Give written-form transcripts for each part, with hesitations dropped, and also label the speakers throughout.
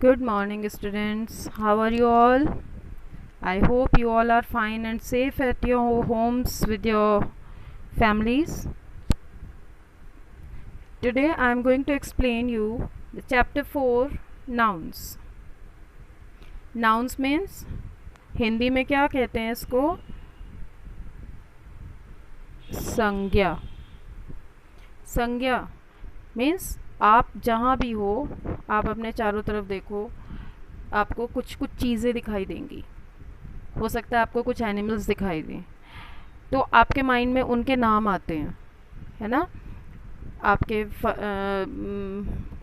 Speaker 1: Good morning, students. How are you all? I hope you all are fine and safe at your homes with your families. Today I am going to explain you the chapter 4 nouns. Nouns means Hindi में क्या कहते हैं इसको? संज्ञा. संज्ञा means आप जहाँ भी हो, आप अपने चारों तरफ देखो, आपको कुछ कुछ चीज़ें दिखाई देंगी. हो सकता है आपको कुछ एनिमल्स दिखाई दें, तो आपके माइंड में उनके नाम आते हैं, है ना. आपके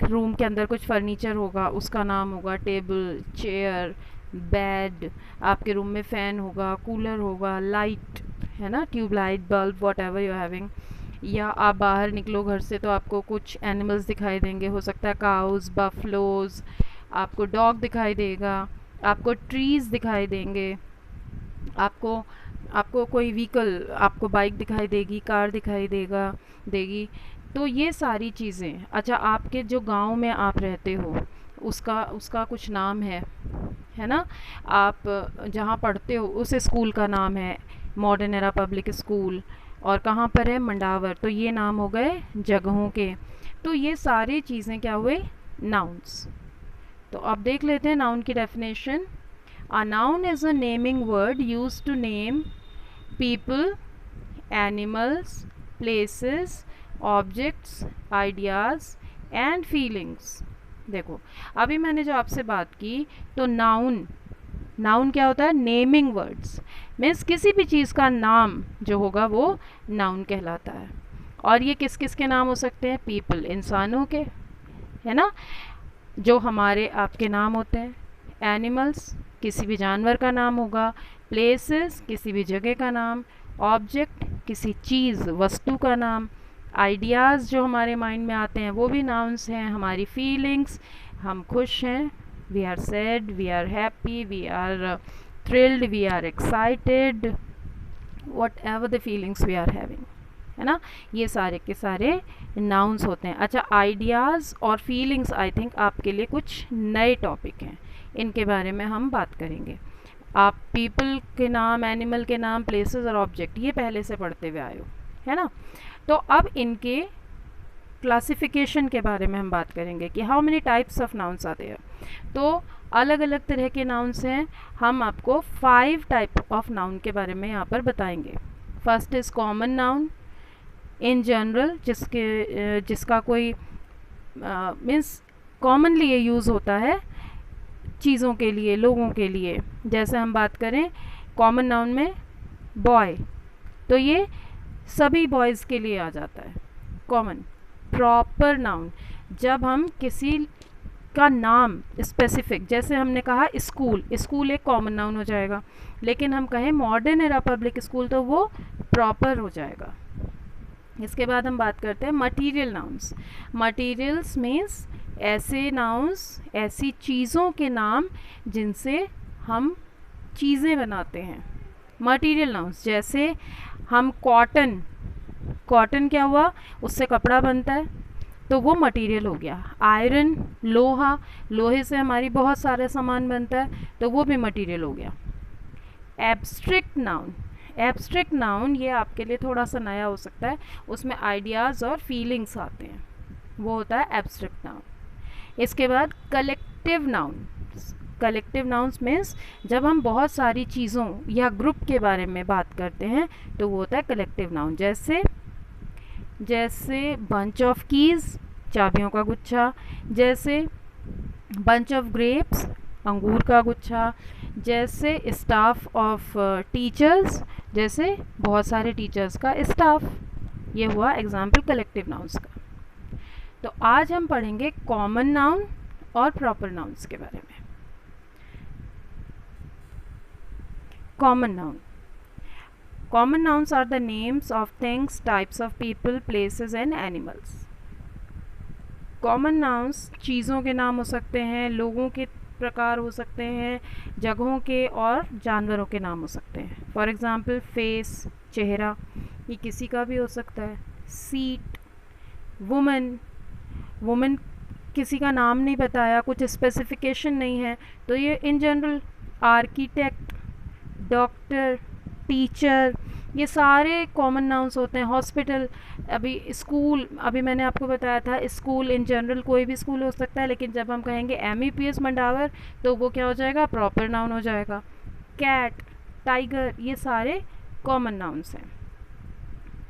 Speaker 1: रूम के अंदर कुछ फर्नीचर होगा, उसका नाम होगा टेबल, चेयर, बेड. आपके रूम में फ़ैन होगा, कूलर होगा, लाइट, है ना, tube light, bulb, whatever you having. या आप बाहर निकलो घर से तो आपको कुछ एनिमल्स दिखाई देंगे. हो सकता है काउज, बफलोज, आपको डॉग दिखाई देगा, आपको ट्रीज़ दिखाई देंगे, आपको कोई व्हीकल, आपको बाइक दिखाई देगी, कार दिखाई देगी. तो ये सारी चीज़ें. अच्छा, आपके जो गांव में आप रहते हो उसका कुछ नाम है ना. आप जहाँ पढ़ते हो उस स्कूल का नाम है मॉडर्न एरा पब्लिक स्कूल, और कहाँ पर है? मंडावर. तो ये नाम हो गए जगहों के. तो ये सारी चीज़ें क्या हुए? नाउन्स. तो अब देख लेते हैं नाउन की definition. A noun is a naming word used to name people, animals, places, objects, ideas and feelings. देखो, अभी मैंने जो आपसे बात की, तो नाउन क्या होता है? Naming words. मीन्स किसी भी चीज़ का नाम जो होगा वो नाउन कहलाता है. और ये किस किस के नाम हो सकते हैं? पीपल, इंसानों के, है ना, जो हमारे आपके नाम होते हैं. एनिमल्स, किसी भी जानवर का नाम होगा. प्लेसेस, किसी भी जगह का नाम. ऑब्जेक्ट, किसी चीज़, वस्तु का नाम. आइडियाज़ जो हमारे माइंड में आते हैं वो भी नाउन्स हैं. हमारी फीलिंग्स, हम खुश हैं, we are sad, we are happy, we are thrilled, we are excited, whatever the feelings we are having, है ना. ये सारे के सारे नाउन्स होते हैं. अच्छा, आइडियाज़ और फीलिंग्स आई थिंक आपके लिए कुछ नए टॉपिक हैं, इनके बारे में हम बात करेंगे. आप पीपल के नाम, एनिमल के नाम, प्लेसेस और ऑब्जेक्ट ये पहले से पढ़ते हुए आए हो, है ना. तो अब इनके क्लासिफिकेशन के बारे में हम बात करेंगे कि how many types of nouns आते हैं. तो अलग अलग तरह के नाउन्स हैं. हम आपको 5 टाइप ऑफ नाउन के बारे में यहाँ पर बताएंगे. First is common noun. In general, जिसका कोई मीन्स कॉमनली ये यूज़ होता है चीज़ों के लिए, लोगों के लिए. जैसे हम बात करें कॉमन नाउन में बॉय, तो ये सभी बॉयज़ के लिए आ जाता है कॉमन. प्रॉपर नाउन, जब हम किसी का नाम स्पेसिफिक, जैसे हमने कहा स्कूल एक कॉमन नाउन हो जाएगा. लेकिन हम कहें मॉडर्न एरा पब्लिक स्कूल तो वो प्रॉपर हो जाएगा. इसके बाद हम बात करते हैं मटीरियल नाउन्स. मटीरियल्स मीन्स ऐसे नाउन्स, ऐसी चीज़ों के नाम जिनसे हम चीज़ें बनाते हैं. मटीरियल नाउन्स, जैसे हम कॉटन क्या हुआ? उससे कपड़ा बनता है, तो वो मटेरियल हो गया. आयरन, लोहे से हमारी बहुत सारे सामान बनता है, तो वो भी मटेरियल हो गया. एब्स्ट्रैक्ट नाउन ये आपके लिए थोड़ा सा नया हो सकता है. उसमें आइडियाज़ और फीलिंग्स आते हैं, वो होता है एब्स्ट्रैक्ट नाउन. इसके बाद कलेक्टिव नाउन्स मीन्स जब हम बहुत सारी चीज़ों या ग्रुप के बारे में बात करते हैं तो वो होता है कलेक्टिव नाउन. जैसे बंच ऑफ कीज़, चाबियों का गुच्छा. जैसे बंच ऑफ ग्रेप्स, अंगूर का गुच्छा. जैसे स्टाफ ऑफ टीचर्स, जैसे बहुत सारे टीचर्स का स्टाफ. ये हुआ एग्जाम्पल कलेक्टिव नाउन्स का. तो आज हम पढ़ेंगे कॉमन नाउन और प्रॉपर नाउन्स के बारे में. Common nouns are the names of things, types of people, places and animals. Common nouns चीज़ों के नाम हो सकते हैं, लोगों के प्रकार हो सकते हैं, जगहों के और जानवरों के नाम हो सकते हैं. फॉर एग्ज़ाम्पल फेस, चेहरा, ये किसी का भी हो सकता है. सीट, वुमन किसी का नाम नहीं बताया, कुछ स्पेसिफिकेशन नहीं है, तो ये in general architect, doctor, teacher, ये सारे कॉमन नाउन्स होते हैं। हॉस्पिटल, अभी स्कूल, अभी मैंने आपको बताया था स्कूल इन जनरल कोई भी स्कूल हो सकता है, लेकिन जब हम कहेंगे MEPS मंडावर तो वो क्या हो जाएगा, प्रॉपर नाउन हो जाएगा। कैट, टाइगर, ये सारे कॉमन नाउन्स हैं।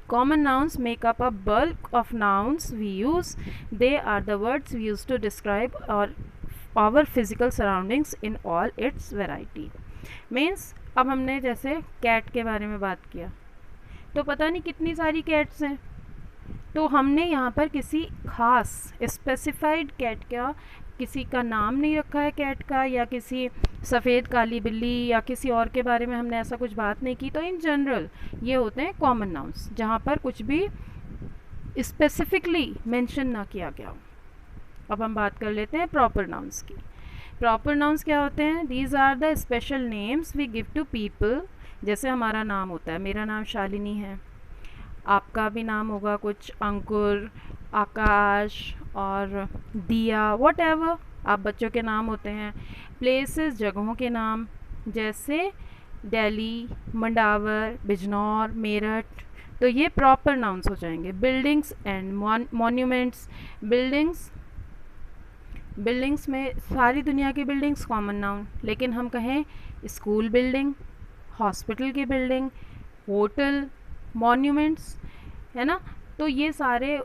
Speaker 1: Common nouns make up a bulk of nouns we use. They are the words we use to describe our physical surroundings in all its variety. Means अब हमने जैसे cat के बारे में बात किया, तो पता नहीं कितनी सारी कैट्स हैं, तो हमने यहाँ पर किसी खास स्पेसिफाइड कैट का, किसी का नाम नहीं रखा है कैट का, या किसी सफ़ेद काली बिल्ली या किसी और के बारे में हमने ऐसा कुछ बात नहीं की। तो इन जनरल ये होते हैं कॉमन नाउन्स, जहाँ पर कुछ भी स्पेसिफिकली मेंशन ना किया गया हो। अब हम बात कर लेते हैं प्रॉपर नाउन्स की। प्रॉपर नाउन्स क्या होते हैं? These are the special names we give to people. जैसे हमारा नाम होता है, मेरा नाम शालिनी है, आपका भी नाम होगा कुछ अंकुर, आकाश और दिया, वट एवर आप बच्चों के नाम होते हैं। प्लेसेस, जगहों के नाम, जैसे दिल्ली, मंडावर, बिजनौर, मेरठ, तो ये प्रॉपर नाउन्स हो जाएंगे। बिल्डिंग्स एंड मॉन्यूमेंट्स, बिल्डिंग्स में सारी दुनिया की बिल्डिंग्स कॉमन नाउन, लेकिन हम कहें स्कूल बिल्डिंग, हॉस्पिटल की बिल्डिंग, होटल, मॉन्यूमेंट्स, है ना, तो ये सारे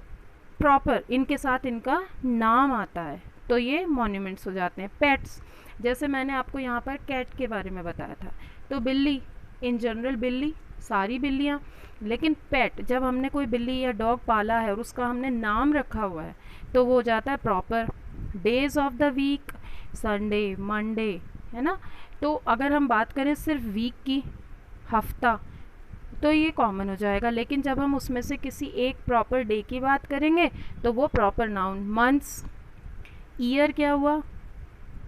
Speaker 1: प्रॉपर, इनके साथ इनका नाम आता है, तो ये मॉन्यूमेंट्स हो जाते हैं। पेट्स, जैसे मैंने आपको यहाँ पर कैट के बारे में बताया था, तो बिल्ली इन जनरल, बिल्ली सारी बिल्लियाँ, लेकिन पेट जब हमने कोई बिल्ली या डॉग पाला है और उसका हमने नाम रखा हुआ है तो वो हो जाता है proper. Days of the week, Sunday, Monday, है ना, तो अगर हम बात करें सिर्फ वीक की, हफ्ता, तो ये कॉमन हो जाएगा, लेकिन जब हम उसमें से किसी एक प्रॉपर डे की बात करेंगे तो वो प्रॉपर नाउन। मंथ्स, ईयर क्या हुआ,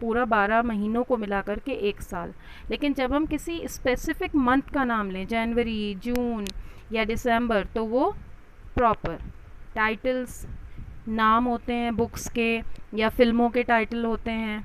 Speaker 1: पूरा 12 महीनों को मिला करके एक साल, लेकिन जब हम किसी स्पेसिफिक मंथ का नाम लें, जनवरी, जून या दिसंबर, तो वो प्रॉपर। टाइटल्स, नाम होते हैं बुक्स के या फिल्मों के टाइटल होते हैं।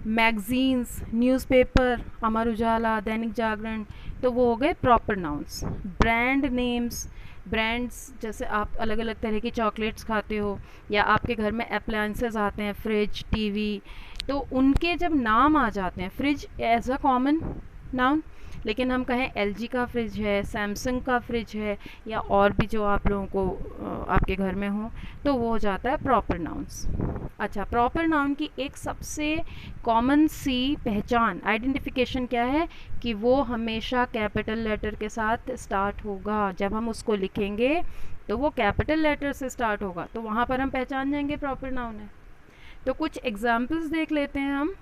Speaker 1: मैगजीन्स, न्यूज़पेपर, अमर उजाला, दैनिक जागरण, तो वो हो गए proper nouns. Brand names, brands, जैसे आप अलग अलग तरह की चॉकलेट्स खाते हो या आपके घर में अप्लायंसेस आते हैं, फ्रिज, टीवी, तो उनके जब नाम आ जाते हैं, fridge as a common noun, लेकिन हम कहें LG का फ्रिज है, सैमसंग का फ्रिज है, या और भी जो आप लोगों को आपके घर में हो, तो वो हो जाता है प्रॉपर नाउन्स। अच्छा, प्रॉपर नाउन की एक सबसे कॉमन सी पहचान, आइडेंटिफिकेशन क्या है कि वो हमेशा कैपिटल लेटर के साथ स्टार्ट होगा। जब हम उसको लिखेंगे तो वो कैपिटल लेटर से स्टार्ट होगा, तो वहाँ पर हम पहचान जाएंगे प्रॉपर नाउन है। तो कुछ एग्जाम्पल्स देख लेते हैं हम।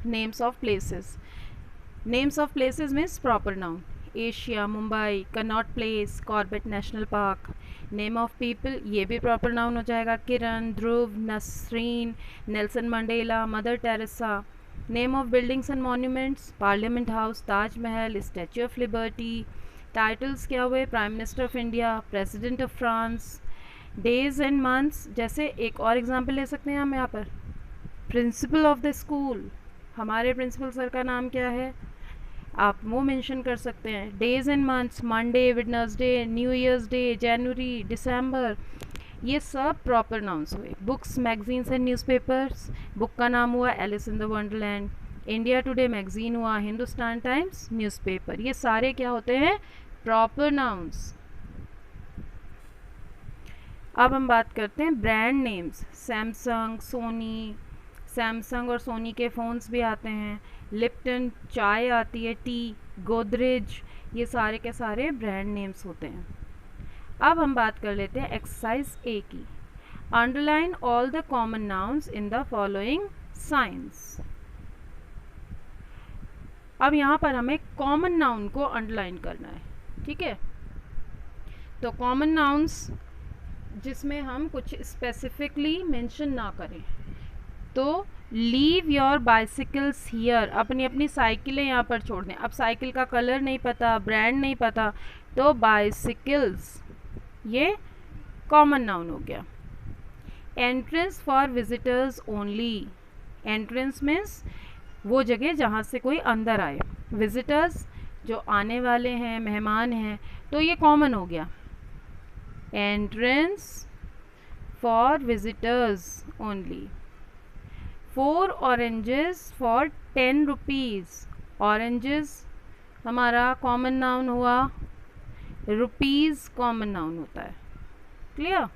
Speaker 1: Names of places, names of places means proper noun. Asia, Mumbai, Connaught Place, Corbett National Park. Name of people, ये भी प्रॉपर नाउन हो जाएगा। Kiran, Dhruv, Nasreen, Nelson Mandela, Mother Teresa. Name of buildings and monuments, Parliament House, Taj Mahal, Statue of Liberty. Titles क्या हुए, Prime Minister of India, President of France. Days and months, जैसे एक और example ले सकते हैं हम यहाँ पर, प्रिंसिपल ऑफ द स्कूल, हमारे प्रिंसिपल सर का नाम क्या है, आप वो मेंशन कर सकते हैं। Days and months, Monday, Wednesday, New Year's Day, जनवरी, दिसंबर, ये सब प्रॉपर नाउन्स हुए। Books, magazines and newspapers, book का नाम हुआ Alice in the Wonderland. India Today magazine हुआ हिंदुस्तान टाइम्स न्यूज़पेपर, ये सारे क्या होते हैं, प्रॉपर नाउन्स। अब हम बात करते हैं brand names. Samsung, Sony, Samsung और सोनी के फ़ोन्स भी आते हैं। लिप्टन चाय आती है, टी, गोदरेज, ये सारे के सारे ब्रांड नेम्स होते हैं। अब हम बात कर लेते हैं एक्सरसाइज ए की। Underline all the common nouns in the following science. अब यहाँ पर हमें कॉमन नाउन को अंडरलाइन करना है, ठीक है। तो कॉमन नाउन्स जिसमें हम कुछ स्पेसिफिकली मेंशन ना करें, तो लीव योर बाइसिकल्स हियर, अपनी अपनी साइकिलें यहाँ पर छोड़ दें। अब साइकिल का कलर नहीं पता, ब्रांड नहीं पता, तो बाइसिकल्स ये कॉमन नाउन हो गया। Entrance for visitors only, entrance means वो जगह जहाँ से कोई अंदर आए, विजिटर्स जो आने वाले हैं, मेहमान हैं, तो ये कॉमन हो गया, entrance for visitors only. 4 oranges for 10 rupees, oranges हमारा कॉमन नाउन हुआ, रुपीज़ कॉमन नाउन होता है। Clear?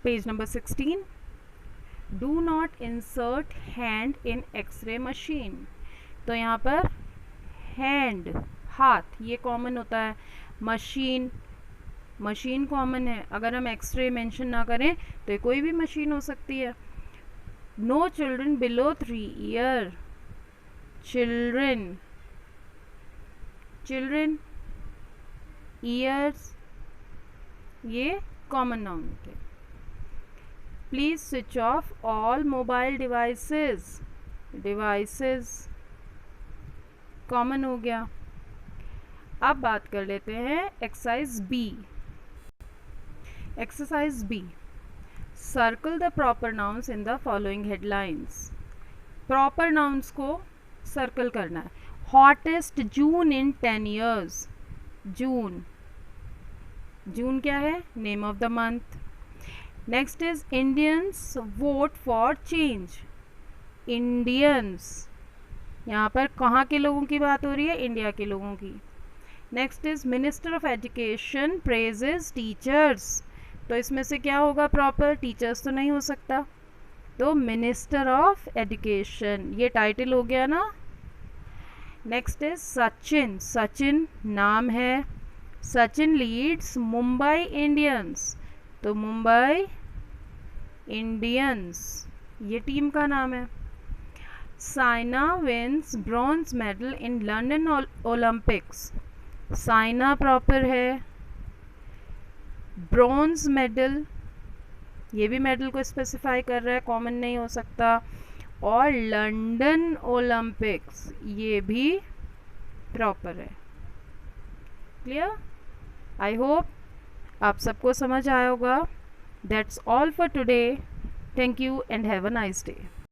Speaker 1: Page number 16, do not insert hand in x ray machine. तो यहाँ पर हैंड, हाथ, ये कॉमन होता है, मशीन, मशीन कॉमन है। अगर हम एक्सरे मेंशन ना करें तो ये कोई भी मशीन हो सकती है। No children below 3 year, children, children, years, ये कॉमन नाउन होते हैं। Please switch off all mobile devices, devices common हो गया। अब बात कर लेते हैं exercise B. Exercise B, circle the proper nouns in the following headlines. Proper nouns को सर्कल करना है। हॉटेस्ट जून इन 10 ईयर्स, जून, जून क्या है? Name of the month. Next is Indians vote for change, Indians, यहाँ पर कहाँ के लोगों की बात हो रही है? इंडिया के लोगों की। Next is minister of education praises teachers, तो इसमें से क्या होगा प्रॉपर? टीचर्स तो नहीं हो सकता, तो मिनिस्टर ऑफ एजुकेशन, ये टाइटल हो गया ना। नेक्स्ट इज सचिन, सचिन नाम है, सचिन लीड्स मुंबई इंडियंस, तो मुंबई इंडियंस ये टीम का नाम है। Saina wins bronze medal in London Olympics, Saina proper है, ब्रॉन्ज मेडल, ये भी मेडल को स्पेसिफाई कर रहा है, कॉमन नहीं हो सकता, और लंदन ओलंपिक्स ये भी प्रॉपर है। क्लियर? आई होप आप सबको समझ आया होगा। That's all for today. Thank you and have a nice day.